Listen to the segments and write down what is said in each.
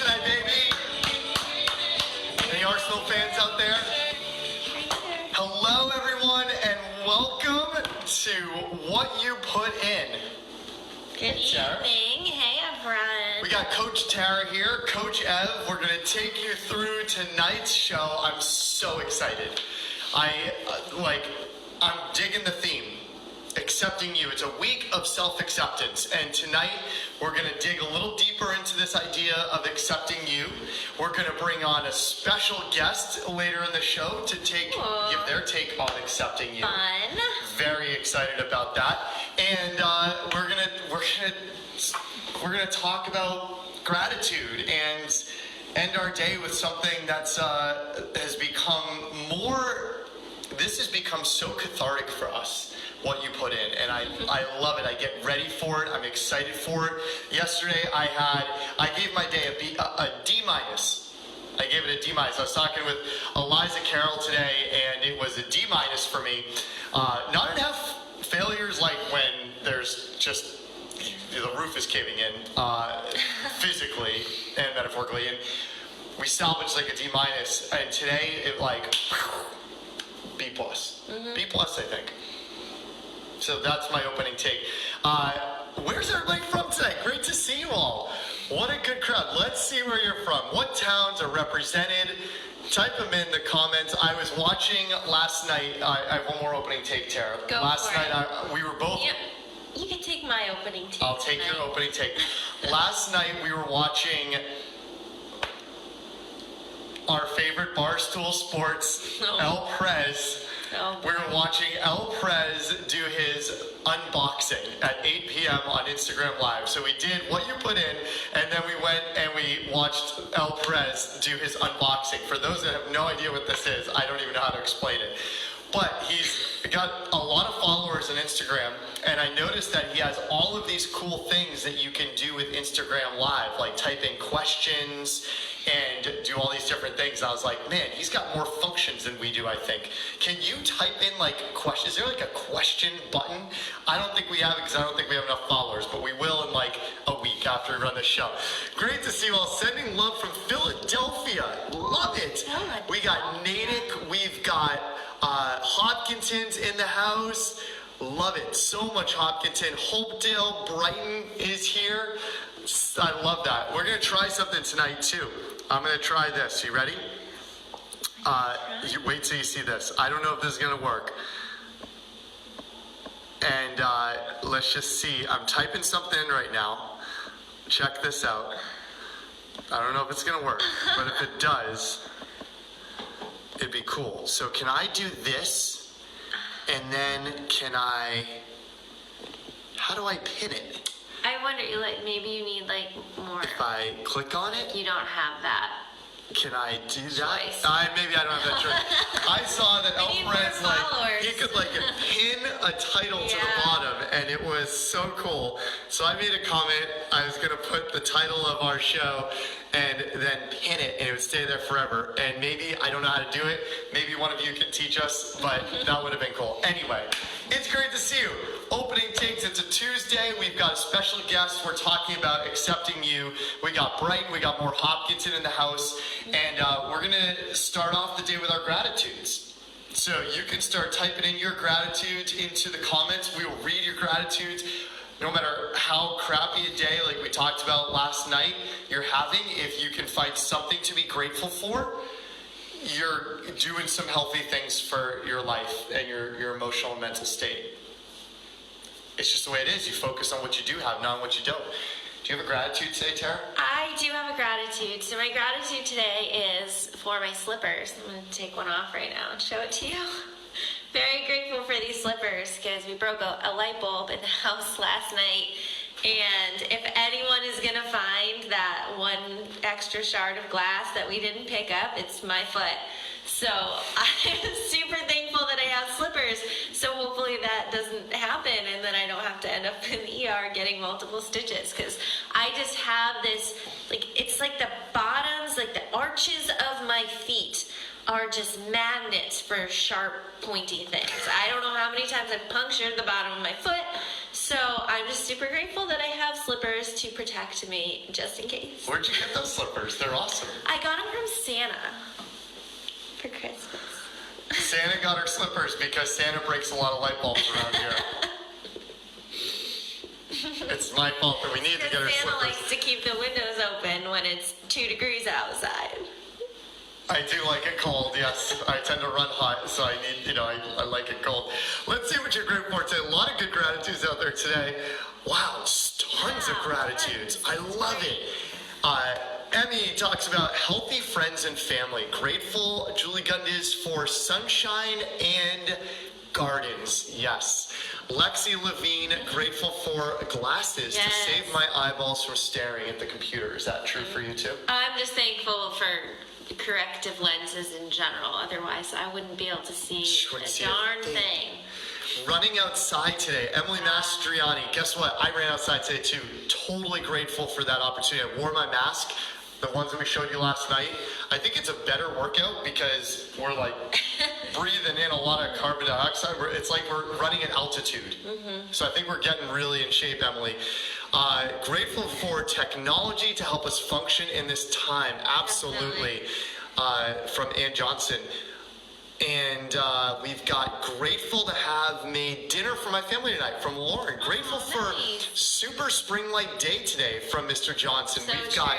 tonight, baby. Any Arsenal fans out there? Hello, everyone, and welcome to What You Put In. Good evening. Hey, everyone. We got Coach Tara here, Coach Ev. We're going to take you through tonight's show. I'm so excited. I'm digging the theme. Accepting you. It's a week of self-acceptance, and tonight we're going to dig a little deeper into this idea of accepting you. We're going to bring on a special guest later in the show to give their take on accepting you. Fun. Very excited about that, and we're gonna talk about gratitude and end our day with something that's has become more. This has become so cathartic for us. What you put in, and I love it. I get ready for it. I'm excited for it. Yesterday I gave my day a D minus. I gave it a D minus. I was talking with Eliza Carroll today, and it was a D minus for me. Not enough failures like when there's just the roof is caving in physically and metaphorically, and we salvaged like a D minus. And today it B plus, B plus I think. So that's my opening take. Where's everybody from tonight? Great to see you all. What a good crowd. Let's see where you're from. What towns are represented? Type them in the comments. I was watching last night. I have one more opening take, Tara. Go last for night it. We were both. Yeah, you can take my opening take. I'll take your opening take. Last night we were watching our favorite Barstool Sports, El Prez. Oh, we were watching El Prez do his unboxing at 8 p.m. on Instagram Live. So we did What You Put In, and then we went and we watched El Prez do his unboxing. For those that have no idea what this is, I don't even know how to explain it. But he's got a lot of followers on Instagram, and I noticed that he has all of these cool things that you can do with Instagram Live, like type in questions and do all these different things. And I was like, man, he's got more functions than we do, I think. Can you type in like questions? Is there like a question button? I don't think we have it because I don't think we have enough followers, but we will in like a week after we run the show. Great to see you all. Sending love from Philadelphia. Love it. We got Natick. We've got Hopkinton's in the house. Love it. So much Hopkinton. Hopedale, Brighton is here. I love that. We're going to try something tonight too. I'm going to try this. You ready? You wait till you see this. I don't know if this is going to work. And let's just see. I'm typing something in right now. Check this out. I don't know if it's going to work, but if it does, it'd be cool. So can I do this? And then how do I pin it? I wonder, maybe you need more. If I click on it? You don't have that. Can I do that? Choice. Maybe I don't have that choice. I saw that El Prez, he could pin a title to the bottom, and it was so cool. So I made a comment. I was going to put the title of our show and then pin it, and it would stay there forever. And maybe, I don't know how to do it. Maybe one of you can teach us, but that would have been cool. Anyway, it's great to see you. Opening takes, it's a Tuesday. We've got a special guest. We're talking about accepting you. We got Brighton, we got more Hopkinton in the house, and we're going to start off the day with our gratitudes. So you can start typing in your gratitudes into the comments. We will read your gratitudes. No matter how crappy a day, like we talked about last night, you're having, if you can find something to be grateful for, you're doing some healthy things for your life and your emotional and mental state. It's just the way it is. You focus on what you do have, not on what you don't. Do you have a gratitude today, Tara? I do have a gratitude. So my gratitude today is for my slippers. I'm going to take one off right now and show it to you. Very grateful for these slippers because we broke a light bulb in the house last night. And if anyone is going to find that one extra shard of glass that we didn't pick up, it's my foot. So I'm super thankful that I have slippers. So hopefully that doesn't happen and then I don't have to end up in the ER getting multiple stitches. Because I just have this, it's like the bottoms, the arches of my feet are just magnets for sharp, pointy things. I don't know how many times I've punctured the bottom of my foot. So So I'm just super grateful that I have slippers to protect me just in case. Where'd you get those slippers? They're awesome. I got them from Santa for Christmas. Santa got her slippers because Santa breaks a lot of light bulbs around here. It's my fault that we need to get her Santa slippers. likes to keep the windows open when it's 2 degrees outside. I do like it cold, yes. I tend to run hot, so I need, I like it cold. Let's see what you're grateful for today. A lot of good gratitudes out there today. Wow, tons of gratitudes. I love it. Emmy talks about healthy friends and family. Grateful, Julie Gundis, for sunshine and gardens. Yes. Lexi Levine, grateful for glasses to save my eyeballs from staring at the computer. Is that true for you too? I'm just thankful for corrective lenses in general. Otherwise, I wouldn't be able to see a darn thing. Running outside today. Emily Mastroianni. Guess what? I ran outside today too. Totally grateful for that opportunity. I wore my mask. The ones that we showed you last night. I think it's a better workout because we're like breathing in a lot of carbon dioxide. It's like we're running at altitude. So I think we're getting really in shape, Emily. Grateful for technology to help us function in this time. Absolutely. From Ann Johnson. And we've got grateful to have made dinner for my family tonight from Lauren. Grateful for super spring like day today from Mr. Johnson. So we've got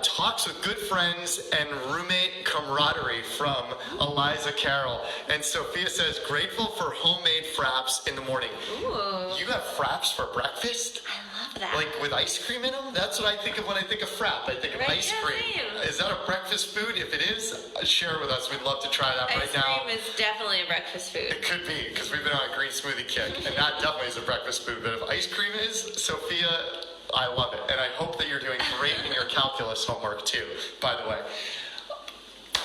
talks with good friends and roommate camaraderie from Eliza Carroll. And Sophia says, grateful for homemade fraps in the morning. Ooh. You have fraps for breakfast? I love that. Like with ice cream in them? That's what I think of when I think of frap. I think of ice cream. Is that a breakfast food? If it is, share it with us. We'd love to try that right now. Ice cream is definitely a breakfast food. It could be, because we've been on a green smoothie kick, and that definitely is a breakfast food. But if ice cream is, Sophia, I love it. And I hope that you're doing great in your calculus homework too, by the way.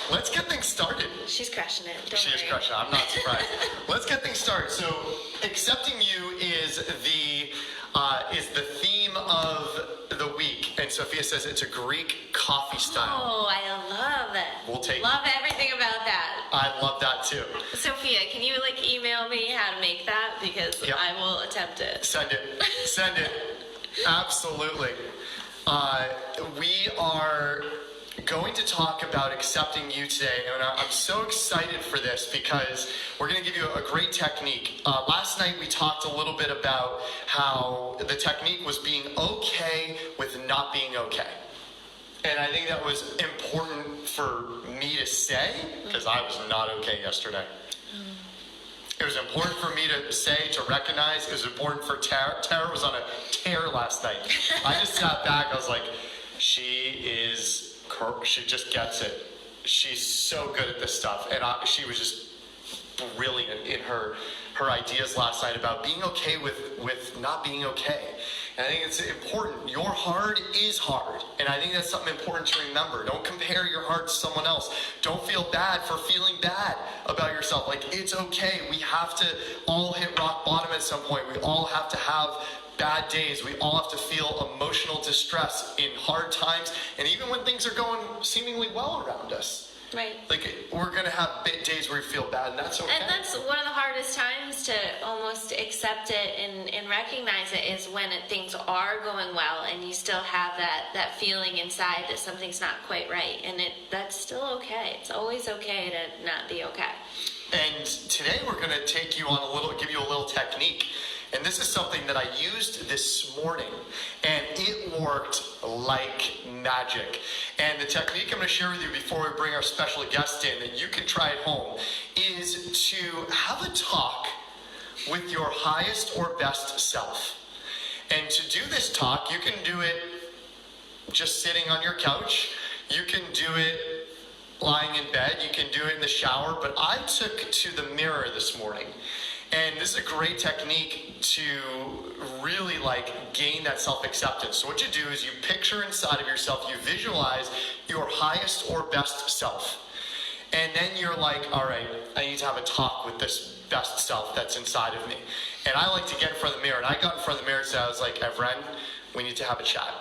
Let's get things started. She's crushing it. She is crushing it. I'm not surprised. Let's get things started. So, accepting you is the theme of the week, and Sophia says it's a Greek coffee style. Oh, I love it. We'll take. Love everything about that. I love that too. Sophia, can you email me how to make that because I will attempt it. Send it. Send it. Absolutely. We are going to talk about accepting you today, and I'm so excited for this because we're going to give you a great technique. Last night we talked a little bit about how the technique was being okay with not being okay. And I think that was important for me to say because I was not okay yesterday. It was important for me to say, to recognize. It was important for Tara. Tara was on a tear last night. I just sat back. I was like, she just gets it. She's so good at this stuff. And she was just brilliant in her ideas last night about being okay with not being okay. And I think it's important. Your hard is hard. And I think that's something important to remember. Don't compare your hard to someone else. Don't feel bad for feeling bad about yourself. Like, it's okay. We have to all hit rock bottom at some point. We all have to have bad days. We all have to feel emotional distress in hard times. And even when things are going seemingly well around us. Right. Like, we're going to have days where we feel bad, and that's okay. And that's one of the hardest times to almost accept it and recognize it is when things are going well and you still have that feeling inside that something's not quite right. And that's still okay. It's always okay to not be okay. And today we're going to give you a little technique. And this is something that I used this morning, and it worked like magic. And the technique I'm going to share with you before we bring our special guest in, that you can try at home, is to have a talk with your highest or best self. And to do this talk, you can do it just sitting on your couch. You can do it lying in bed. You can do it in the shower. But I took to the mirror this morning. And this is a great technique to really gain that self-acceptance. So what you do is you picture inside of yourself, you visualize your highest or best self. And then you're like, all right, I need to have a talk with this best self that's inside of me. And I like to get in front of the mirror. And I got in front of the mirror and said, I was like, Evren, we need to have a chat.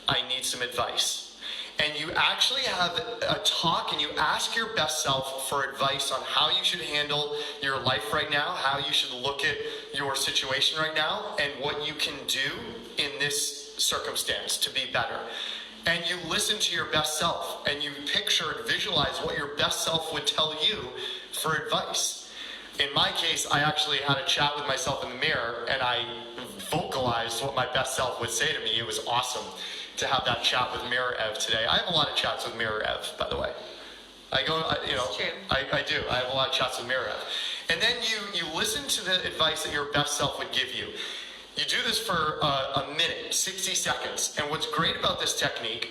I need some advice. and you actually have a talk and you ask your best self for advice on how you should handle your life right now, how you should look at your situation right now, and what you can do in this circumstance to be better. And you listen to your best self and you picture and visualize what your best self would tell you for advice. In my case, I actually had a chat with myself in the mirror and I vocalized what my best self would say to me. It was awesome to have that chat with Mirror Ev today. I have a lot of chats with Mirror Ev, by the way. I do. I have a lot of chats with Mirror Ev. And then you listen to the advice that your best self would give you. You do this for a minute, 60 seconds. And what's great about this technique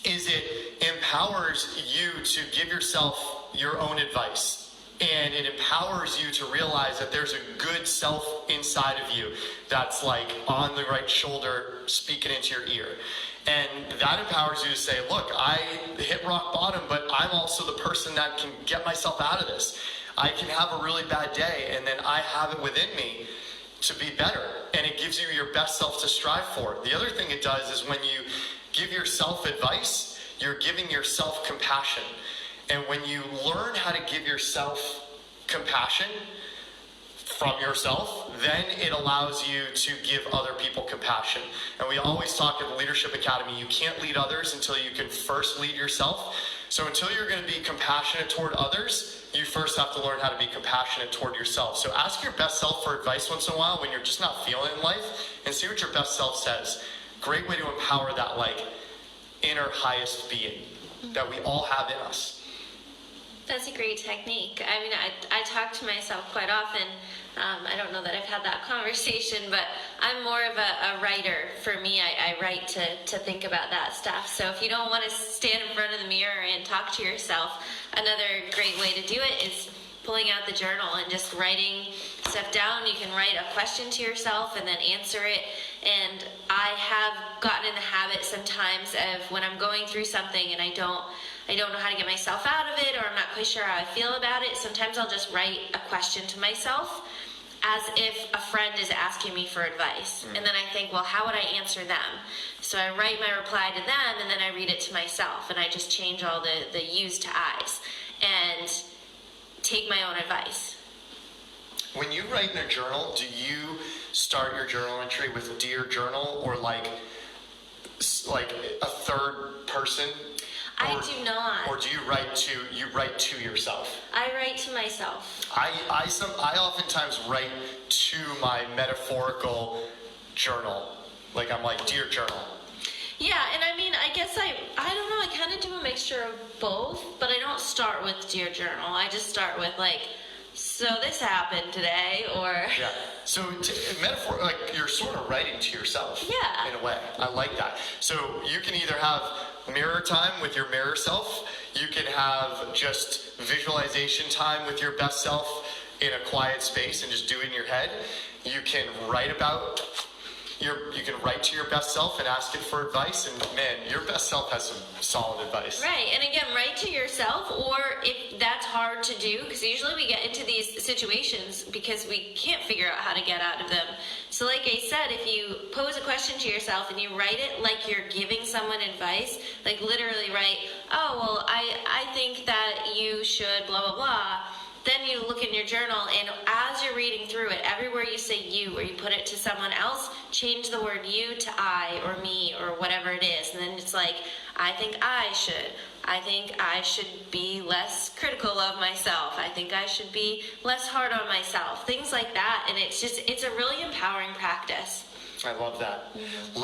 is it empowers you to give yourself your own advice. And it empowers you to realize that there's a good self inside of you that's like on the right shoulder speaking into your ear. And that empowers you to say, look, I hit rock bottom, but I'm also the person that can get myself out of this. I can have a really bad day, and then I have it within me to be better. And it gives you your best self to strive for. The other thing it does is when you give yourself advice, you're giving yourself compassion. And when you learn how to give yourself compassion from yourself, then it allows you to give other people compassion. And we always talk at the Leadership Academy, you can't lead others until you can first lead yourself. So until you're going to be compassionate toward others, you first have to learn how to be compassionate toward yourself. So ask your best self for advice once in a while when you're just not feeling it in life, and see what your best self says. Great way to empower that like inner highest being that we all have in us. That's a great technique. I mean, I talk to myself quite often. I don't know that I've had that conversation, but I'm more of a writer. For me, I write to think about that stuff. So if you don't want to stand in front of the mirror and talk to yourself, another great way to do it is pulling out the journal and just writing stuff down. You can write a question to yourself and then answer it. And I have gotten in the habit sometimes of when I'm going through something and I don't know how to get myself out of it, or I'm not quite sure how I feel about it, sometimes I'll just write a question to myself as if a friend is asking me for advice. And then I think, well, how would I answer them? So I write my reply to them and then I read it to myself, and I just change all the yous to I's and take my own advice. When you write in a journal, do you start your journal entry with Dear Journal, or like a third person? I do not. Or do you write to yourself? I write to myself. I oftentimes write to my metaphorical journal. Like I'm like, Dear Journal. Yeah, and I mean, I guess I don't know, I kind of do a mixture of both, but I don't start with Dear Journal. I just start with like, so this happened today, or... Yeah, so metaphor, like you're sort of writing to yourself. Yeah. In a way, I like that. So you can either have mirror time with your mirror self, you can have just visualization time with your best self in a quiet space and just do it in your head. You can write to your best self and ask it for advice, and man, your best self has some solid advice. Right, and again, write to yourself, or if that's hard to do, because usually we get into these situations because we can't figure out how to get out of them. So like I said, if you pose a question to yourself and you write it like you're giving someone advice, like literally write, oh, well, I think that you should blah, blah, blah. Then you look in your journal, and as you're reading through it, everywhere you say you or you put it to someone else, change the word you to I or me or whatever it is. And then it's like, I think I should be less critical of myself. I think I should be less hard on myself. Things like that. And it's a really empowering practice. I love that. Mm-hmm.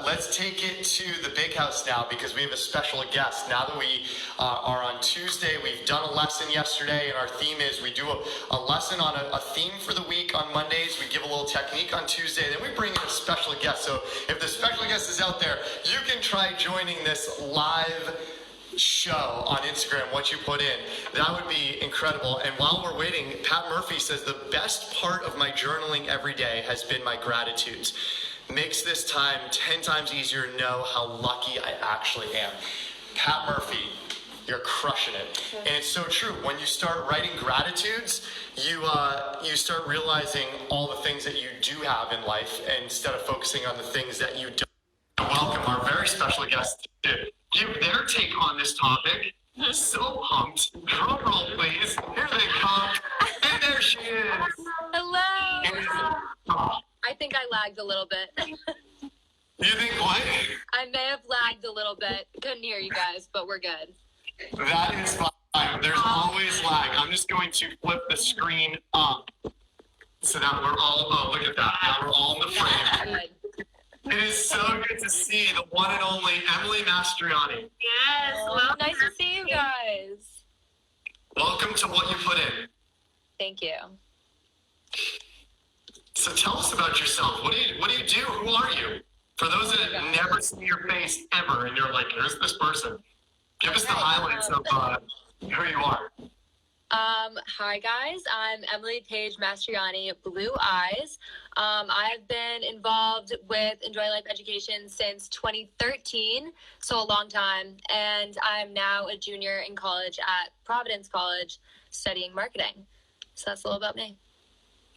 Let's take it to the big house now, because we have a special guest. Now that we are on Tuesday, we've done a lesson yesterday, and our theme is we do a lesson on a theme for the week on Mondays. We give a little technique on Tuesday, then we bring in a special guest. So if the special guest is out there, you can try joining this live show on Instagram, what you put in. That would be incredible. And while we're waiting, Pat Murphy says the best part of my journaling every day has been my gratitudes. Makes this time 10 times easier to know how lucky I actually am. Pat Murphy, you're crushing it. And it's so true. When you start writing gratitudes, you start realizing all the things that you do have in life, and instead of focusing on the things that you don't. Welcome our very special guest, give their take on this topic. So pumped. Drum roll, please. Here they come. And there she is. Hello. Oh, I think I lagged a little bit. you think what? I may have lagged a little bit. Couldn't hear you guys, but we're good. That is fine. There's always lag. I'm just going to flip the screen up so that we're all, oh, look at that. Now we're all in the frame. Good. It is so good to see the one and only Emily Mastroianni. Yes. Well, nice to see you guys. Welcome to What You Put In. Thank you. So tell us about yourself. What do you do? Who are you? For those that have never seen your face ever, and you're like, "Who's this person?" Give us the highlights of who you are. Hi guys, I'm Emily Paige Mastroianni, Blue Eyes. I've been involved with Enjoy Life Education since 2013, so a long time, and I'm now a junior in college at Providence College studying marketing. So that's a little about me.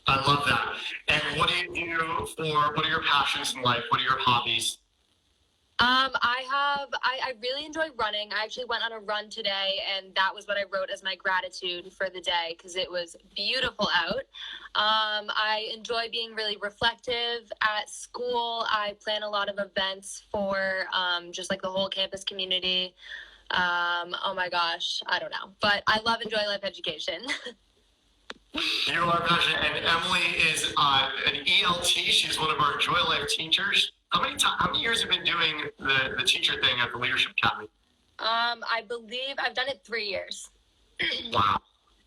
I love that. And what do you do what are your passions in life? What are your hobbies? I really enjoy running. I actually went on a run today, and that was what I wrote as my gratitude for the day because it was beautiful out. I enjoy being really reflective at school. I plan a lot of events for just like the whole campus community. Oh my gosh, I don't know, but I love Enjoy Life Education. You are passionate, and Emily is an ELT. She's one of our Enjoy Life teachers. How many years have you been doing the teacher thing at the Leadership Academy? I believe I've done it 3 years. Wow.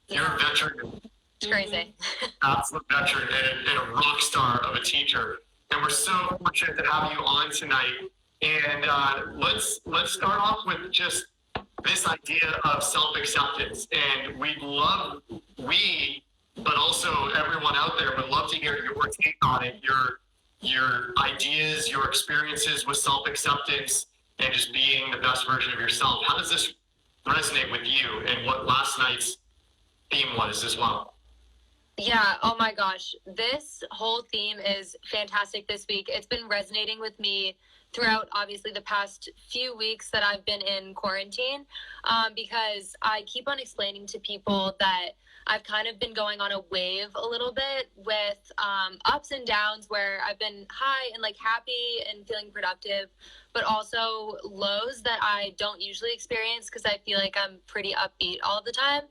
You're a veteran. It's crazy. Absolute veteran and a rock star of a teacher. And we're so fortunate to have you on tonight. And let's start off with just this idea of self-acceptance. And but also everyone out there would love to hear your take on it, your ideas, your experiences with self-acceptance and just being the best version of yourself. How does this resonate with you and what last night's theme was as well? Yeah, oh my gosh. This whole theme is fantastic this week. It's been resonating with me throughout, obviously, the past few weeks that I've been in quarantine, because I keep on explaining to people that I've kind of been going on a wave a little bit with ups and downs where I've been high and like happy and feeling productive, but also lows that I don't usually experience because I feel like I'm pretty upbeat all the time.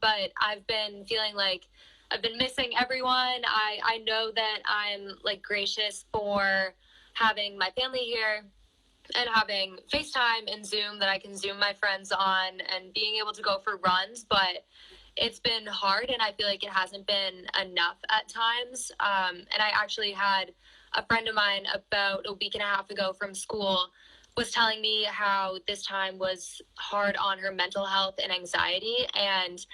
But I've been feeling like I've been missing everyone. I know that I'm like gracious for having my family here and having FaceTime and Zoom that I can Zoom my friends on and being able to go for runs, but it's been hard and I feel like it hasn't been enough at times. And I actually had a friend of mine about a week and a half ago from school was telling me how this time was hard on her mental health and anxiety. And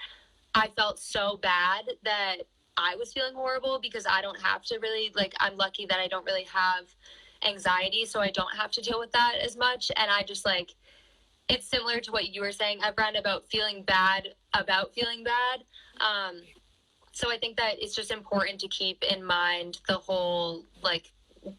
I felt so bad that I was feeling horrible because I don't have to really, like, I'm lucky that I don't really have anxiety, so I don't have to deal with that as much. And I just like, it's similar to what you were saying, Ebron, about feeling bad about feeling bad. So I think that it's just important to keep in mind the whole, like,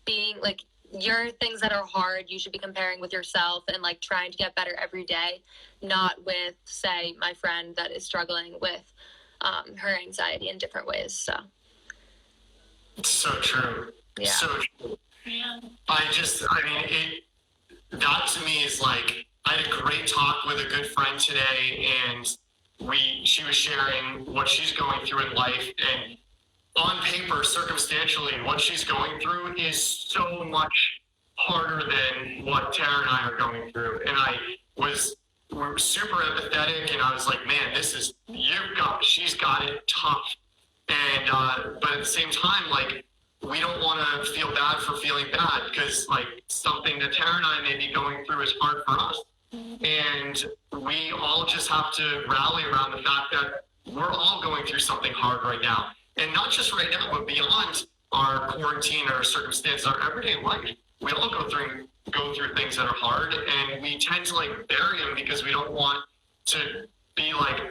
being, like, your things that are hard, you should be comparing with yourself and, like, trying to get better every day, not with, say, my friend that is struggling with her anxiety in different ways, so. It's so true. Yeah. So true. Yeah. That to me is like, I had a great talk with a good friend today, and she was sharing what she's going through in life, and on paper, circumstantially, what she's going through is so much harder than what Tara and I are going through. And we're super empathetic, and I was like, man, she's got it tough. And, but at the same time, like, we don't want to feel bad for feeling bad because, like, something that Tara and I may be going through is hard for us. And we all just have to rally around the fact that we're all going through something hard right now. And not just right now, but beyond our quarantine, our circumstances, our everyday life. We all go through things that are hard, and we tend to, like, bury them because we don't want to be, like,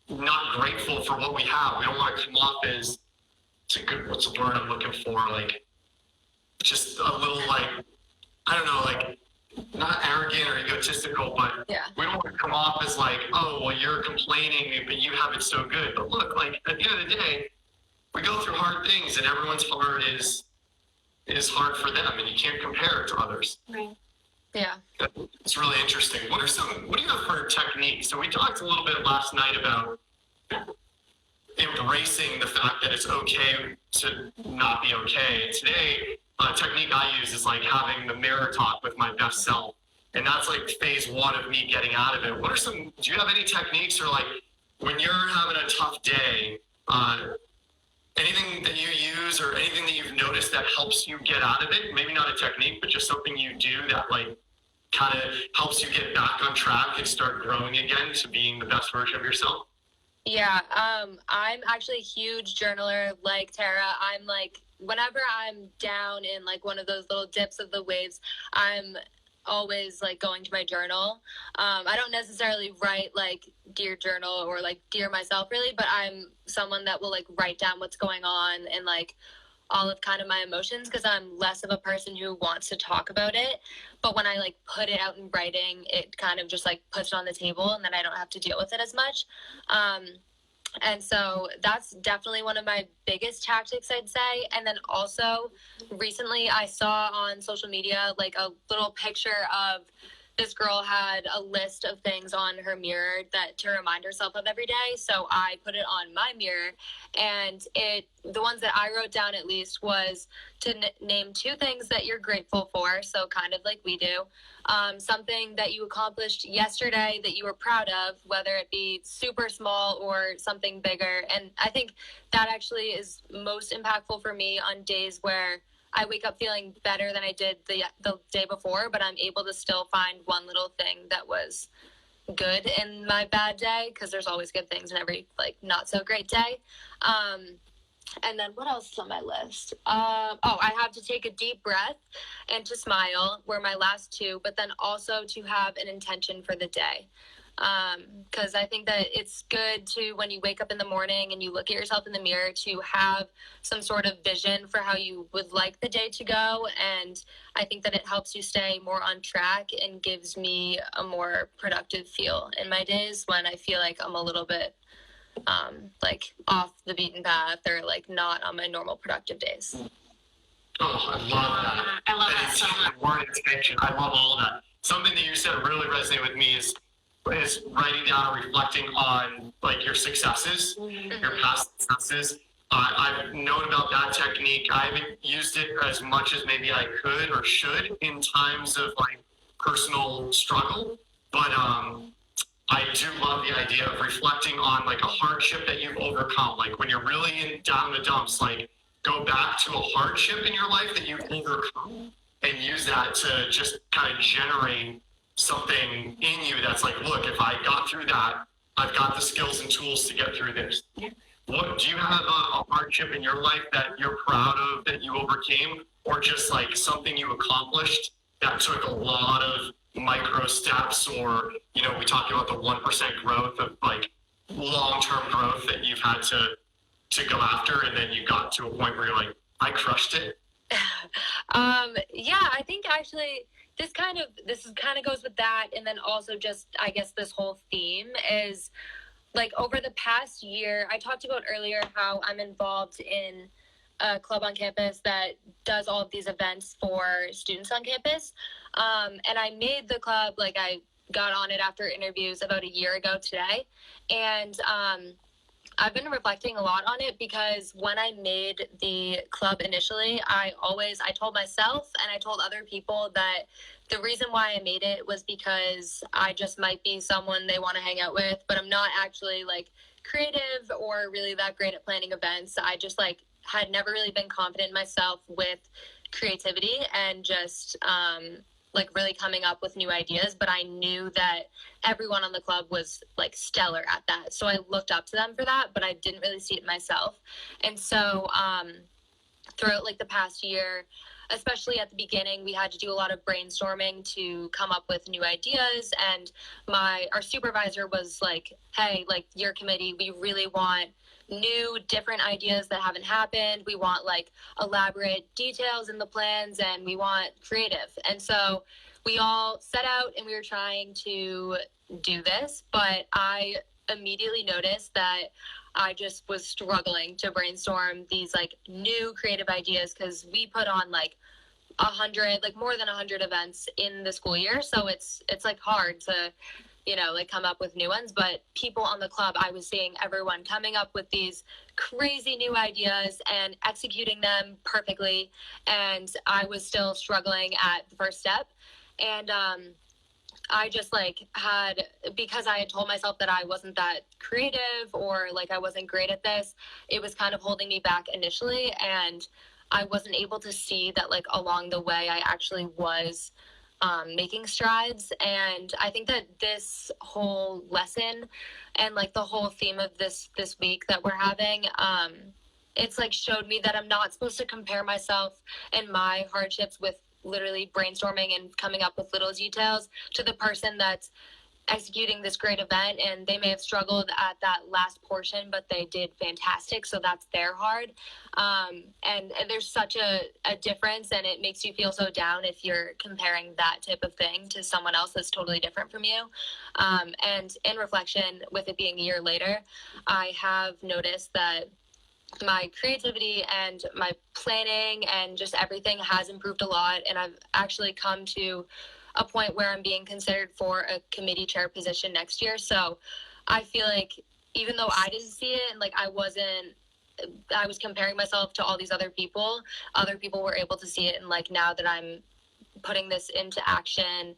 not grateful for what we have. We don't want to come off as, what's the word I'm looking for? Like, just a little, like, I don't know, like, not arrogant or egotistical, but Yeah. we don't want to come off as like, oh, well, you're complaining, but you have it so good. But look, like at the end of the day, we go through hard things, and everyone's heart is hard for them, and you can't compare it to others. Right. Yeah. It's really interesting. What do you have for techniques? So we talked a little bit last night about embracing the fact that it's okay to not be okay. And today, a technique I use is like having the mirror talk with my best self. And that's like phase one of me getting out of it. Do you have any techniques, or like when you're having a tough day, anything that you use or anything that you've noticed that helps you get out of it? Maybe not a technique, but just something you do that like kind of helps you get back on track and start growing again to being the best version of yourself? Yeah, I'm actually a huge journaler like Tara. I'm like, whenever I'm down in like one of those little dips of the waves, I'm always like going to my journal. I don't necessarily write like dear journal or like dear myself really, but I'm someone that will like write down what's going on and like all of kind of my emotions, because I'm less of a person who wants to talk about it. But when I like put it out in writing, it kind of just like puts it on the table, and then I don't have to deal with it as much. And so that's definitely one of my biggest tactics, I'd say. And then also recently I saw on social media like a little picture of this girl had a list of things on her mirror that to remind herself of every day. So I put it on my mirror, and the ones that I wrote down at least was to name 2 things that you're grateful for. So kind of like we do. Something that you accomplished yesterday that you were proud of, whether it be super small or something bigger. And I think that actually is most impactful for me on days where I wake up feeling better than I did the day before, but I'm able to still find one little thing that was good in my bad day, because there's always good things in every like not so great day. And then what else is on my list? I have to take a deep breath and to smile were my last 2, but then also to have an intention for the day. Because I think that it's good to, when you wake up in the morning and you look at yourself in the mirror, to have some sort of vision for how you would like the day to go. And I think that it helps you stay more on track and gives me a more productive feel in my days when I feel like I'm a little bit like off the beaten path or like not on my normal productive days. Oh, I love that. I love that so much. Word intention. I love all of that. Something that you said really resonated with me is writing down and reflecting on like your successes, your past successes. I've known about that technique. I haven't used it as much as maybe I could or should in times of like personal struggle, but I do love the idea of reflecting on like a hardship that you've overcome. Like when you're really down in the dumps, like go back to a hardship in your life that you've overcome and use that to just kind of generate something in you that's like, look, if I got through that, I've got the skills and tools to get through this. What do you have a hardship in your life that you're proud of that you overcame, or just like something you accomplished that took a lot of micro steps, or we talked about the 1% growth of like long-term growth that you've had to go after, and then you got to a point where you're like, I crushed it? Yeah, I think actually this kind of goes with that. And then also just, I guess this whole theme is like over the past year, I talked about earlier how I'm involved in a club on campus that does all of these events for students on campus. And I made the club, like I got on it after interviews about a year ago today. And I've been reflecting a lot on it, because when I made the club initially, I told myself and I told other people that the reason why I made it was because I just might be someone they want to hang out with, but I'm not actually like creative or really that great at planning events. I just like had never really been confident in myself with creativity and just like really coming up with new ideas, but I knew that everyone on the club was like stellar at that. So I looked up to them for that, but I didn't really see it myself. And so throughout like the past year, especially at the beginning, we had to do a lot of brainstorming to come up with new ideas. And our supervisor was like, hey, like your committee, we really want new, different ideas that haven't happened. We want like elaborate details in the plans, and we want creative. And so we all set out and we were trying to do this, but I immediately noticed that I just was struggling to brainstorm these like new creative ideas because we put on like 100, like more than 100 events in the school year. So it's like hard to, like come up with new ones. But people on the club, I was seeing everyone coming up with these crazy new ideas and executing them perfectly. And I was still struggling at the first step. And I just because I had told myself that I wasn't that creative or like I wasn't great at this, it was kind of holding me back initially. And I wasn't able to see that like along the way I actually was making strides. And I think that this whole lesson and like the whole theme of this week that we're having, it's like showed me that I'm not supposed to compare myself and my hardships with literally brainstorming and coming up with little details to the person that's executing this great event, and they may have struggled at that last portion, but they did fantastic. So that's their hard. And there's such a difference, and it makes you feel so down if you're comparing that type of thing to someone else that's totally different from you. And in reflection, with it being a year later, I have noticed that my creativity and my planning and just everything has improved a lot. And I've actually come to a point where I'm being considered for a committee chair position next year. So I feel like even though I didn't see it and like I was comparing myself to all these other people were able to see it. And like now that I'm putting this into action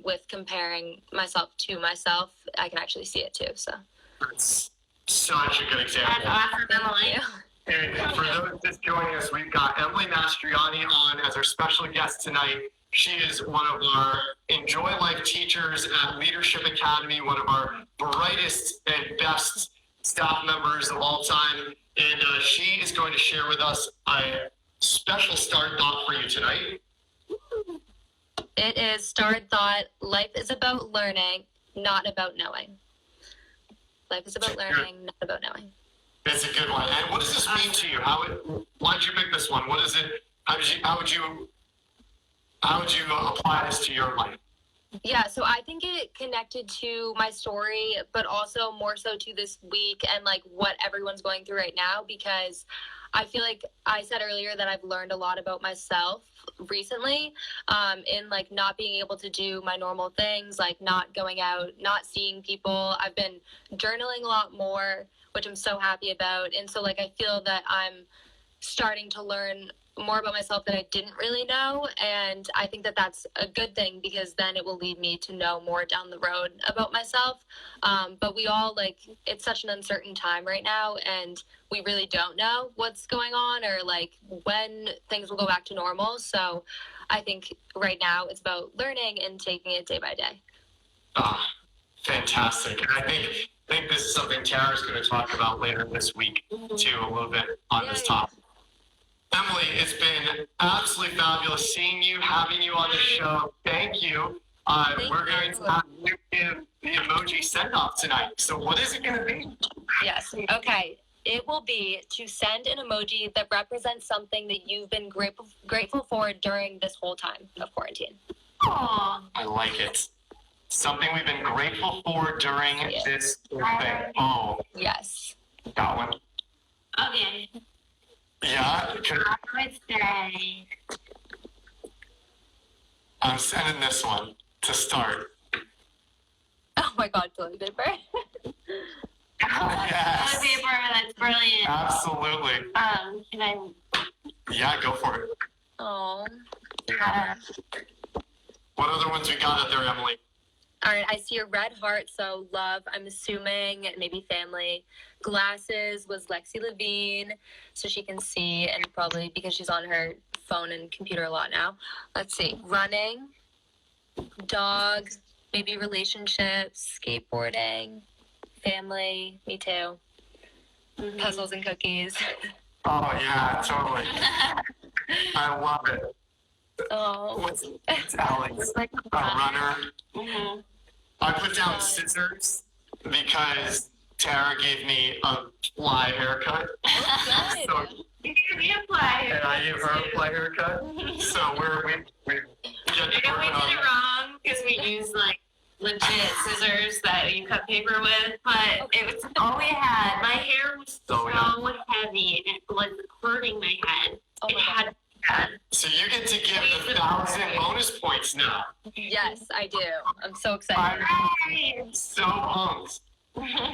with comparing myself to myself, I can actually see it too. So That's such a good example. That's awesome, Emily. And for those just joining us, we've got Emily Mastroianni on as our special guest tonight. She is one of our Enjoy Life teachers at Leadership Academy, one of our brightest and best staff members of all time. And she is going to share with us a special start thought for you tonight. it is start thought. Life is about learning, not about knowing. Life is about learning, not about knowing. It's a good one. And what does this mean to you? Why did you pick this one? What is it? How would you apply this to your life? Yeah, so I think it connected to my story, but also more so to this week and like what everyone's going through right now, because I feel like I said earlier that I've learned a lot about myself recently in like not being able to do my normal things, like not going out, not seeing people. I've been journaling a lot more, which I'm so happy about. And so like I feel that I'm starting to learn more about myself that I didn't really know. And I think that that's a good thing, because then it will lead me to know more down the road about myself. But we all it's such an uncertain time right now, and we really don't know what's going on or like when things will go back to normal. So I think right now it's about learning and taking it day by day. Ah, fantastic. And I think this is something Tara's going to talk about later this week too, a little bit on this topic. Emily, it's been absolutely fabulous seeing you, having you on the show. Thank you. We're going to have you give the emoji send-off tonight. So what is it going to be? Yes. Okay. It will be to send an emoji that represents something that you've been grateful for during this whole time of quarantine. Aww. I like it. Something we've been grateful for during this thing. Oh. Yes. That one? Okay. Yeah? I would say. I'm sending this one to start. Oh my God, toilet paper. Yes. Toilet paper, that's brilliant. Absolutely. Can I? Yeah, go for it. Oh. What other ones we got out there, Emily? All right, I see a red heart, so love, I'm assuming, maybe family. Glasses was Lexi Levine, so she can see, and probably because she's on her phone and computer a lot now. Let's see, running, dog, maybe relationships, skateboarding, family, me too. Mm-hmm. Puzzles and cookies. Oh, yeah, totally. I love it. Oh. What's Alex? A runner. Mm-hmm. I put down scissors because Tara gave me a fly haircut. So, You can be a flyer. and I gave her a fly haircut. So we get the And we did it wrong because we used like legit scissors that you cut paper with, but it was all we had. My hair was so heavy and it was hurting my head. Oh It my had bad. So you get to give the 1,000 bonus points now. Yes, I do. I'm so excited. I'm so pumped.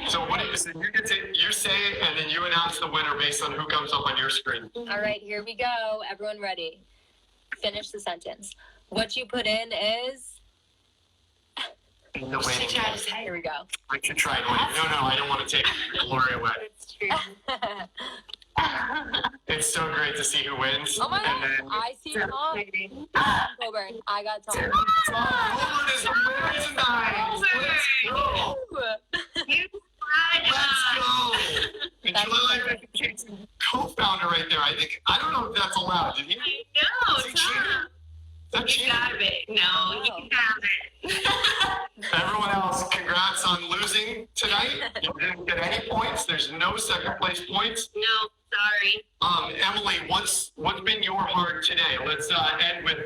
So what do you say? You say it, and then you announce the winner based on who comes up on your screen. All right, here we go. Everyone ready? Finish the sentence. What you put in is. In the waiting game. Here we go. I should try and win. No, I don't want to take glory away. It's true. It's so great to see who wins. Oh my and God, then I see Tom. Coburn. I got Tom. Tom is the winner tonight. Let's go. You Let's go. Enjoy Life Education co-founder right there. I don't know if that's allowed. Did he? I Is he know, cheating? Tom. Is that cheating? Got it. No, you can have it. Everyone else, congrats on losing tonight. You didn't get any points. There's no second place points. No, sorry. Emily, what's been your hard today? Let's end with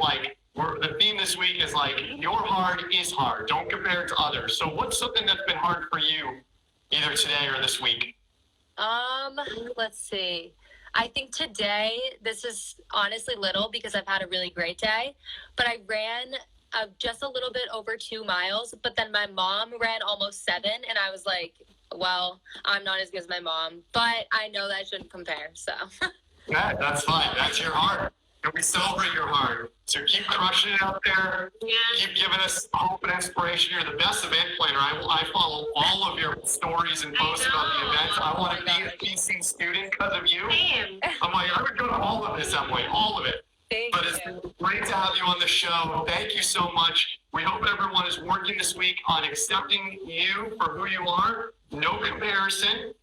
the theme this week is your hard is hard. Don't compare it to others. So what's something that's been hard for you either today or this week? Let's see. I think today, this is honestly little because I've had a really great day, but I ran just a little bit over 2 miles, but then my mom ran almost 7, and I was like, well, I'm not as good as my mom, but I know that I shouldn't compare, so. Yeah, that's fine. That's your heart. And we celebrate your heart. So keep crushing it out there. Yeah. Keep giving us hope and inspiration. You're the best event planner. I follow all of your stories and posts about the events. I want to be a PC student because of you. Same. I'm like, I would go to all of this, Emily, all of it. Thank But it's you. great to have you on the show. Thank you so much. We hope everyone is working this week on accepting you for who you are. No comparison.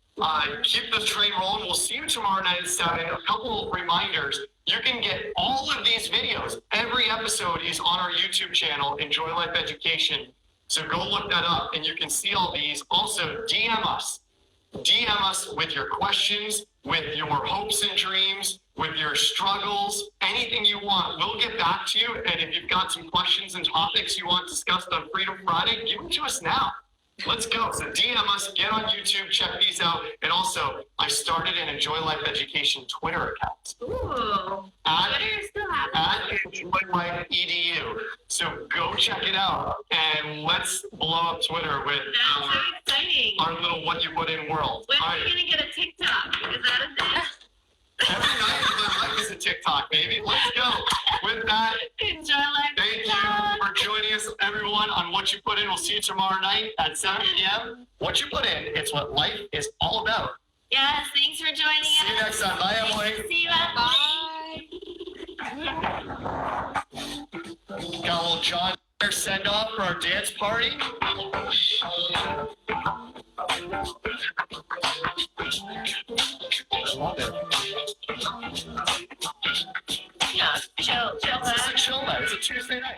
Keep the train rolling. We'll see you tomorrow night at 7. A couple of reminders. You can get all of these videos. Every episode is on our YouTube channel, Enjoy Life Education. So go look that up and you can see all these. Also, DM us. DM us with your questions, with your hopes and dreams, with your struggles, anything you want. We'll get back to you. And if you've got some questions and topics you want discussed on Freedom Friday, give them to us now. Let's go. So DM us, get on YouTube, check these out. And also, I started an Enjoy Life Education Twitter account. Ooh. At Twitter is still happening. Enjoy Life EDU. So go check it out and let's blow up Twitter with That's so exciting. our little what you put in world. When All are right. we going to get a TikTok? Is that a thing? Every night of my life is a TikTok, baby. Let's go. With that, Enjoy life. thank you for joining us, everyone, on What You Put In. We'll see you tomorrow night at 7 p.m. What You Put In, it's what life is all about. Yes, thanks for joining us. See you next time. Bye, Emily. See you, Emily. Got a little John send off for our dance party. I love it. Yeah, chill, It's a chill night. It's a Tuesday night.